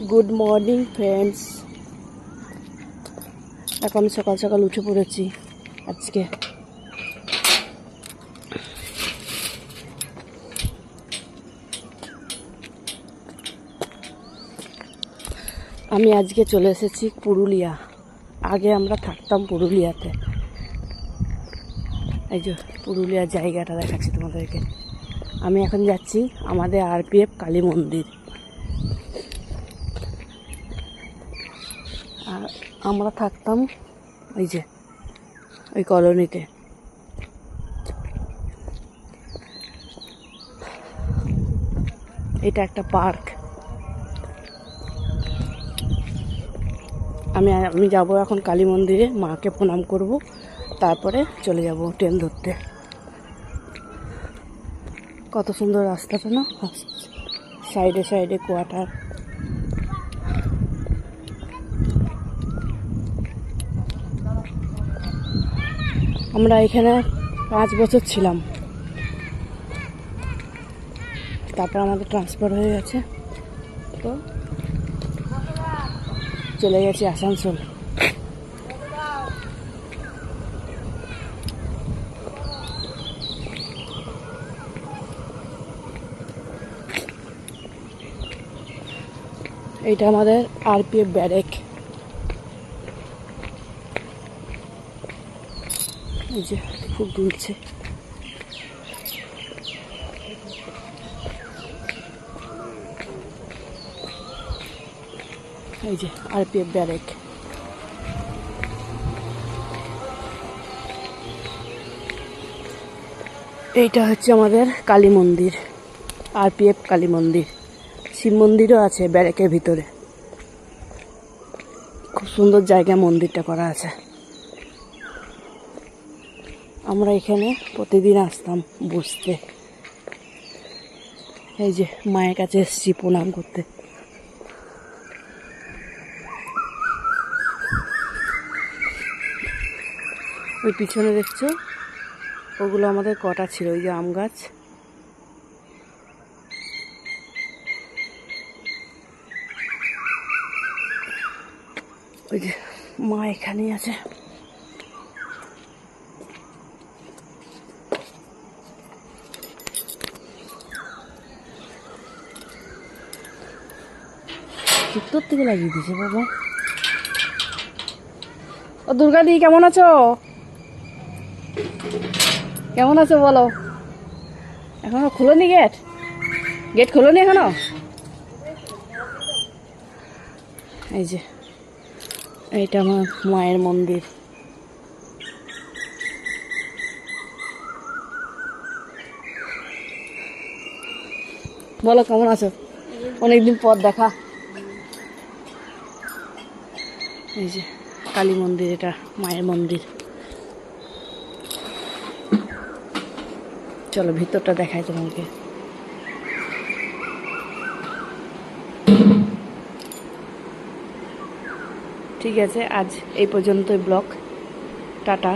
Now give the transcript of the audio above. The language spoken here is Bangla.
Good morning friends. এখন সকাল সকাল উঠে পড়েছি আজকে। আমি আজকে চলে এসেছি পুরুলিয়া। আগে আমরা থাকতাম পুরুলিয়াতে। এই যে পুরুলিয়ার জায়গাটা দেখাচ্ছি তোমাদেরকে। আমি এখন যাচ্ছি আমাদের আরপিএফ কালী মন্দির। আর আমরা থাকতাম ওই যে ওই কলোনিতে। এটা একটা পার্ক। আমি যাব এখন কালী মন্দিরে, মাকে প্রণাম করব, তারপরে চলে যাব ট্রেন ধরতে। কত সুন্দর রাস্তাটা না, সাইডে সাইডে কোয়ার্টার। আমরা এখানে 5 বছর ছিলাম, তারপর আমাদের ট্রান্সফার হয়ে গেছে, তো চলে গেছি আসানসোল। এইটা আমাদের আরপিএফ ব্যারেক। এই যে খুব দুলছে। এই যে আরপিএফ ব্যারেক। এইটা হচ্ছে আমাদের কালী মন্দির, আরপিএফ কালী মন্দির। শিব মন্দিরও আছে ব্যারেকের ভিতরে। খুব সুন্দর জায়গায় মন্দিরটা করা আছে। আমরা এখানে প্রতিদিন আসতাম বসতে। এই যে মায়ের কাছে এসেছি প্রণাম করতে। ওই পিছনে দেখছো, ওগুলো আমাদের কটা ছিল, ওই যে আম গাছ। ওই যে মা এখানেই আছে। উত্তর থেকে লাগিয়ে দিয়েছে বাবা। ও দুর্গা দি, কেমন আছো? কেমন আছো বলো? এখনো খুলোনি গেট? গেট খুলোনি এখনো? এই যে এইটা আমার মায়ের মন্দির। বলো কেমন আছো? অনেকদিন পর দেখা। এই যে কালী মন্দির, এটা মায়ের মন্দির। চলো ভিতরটা দেখাই তোমাকে। ঠিক আছে, আজ এই পর্যন্তই ব্লগ। টাটা।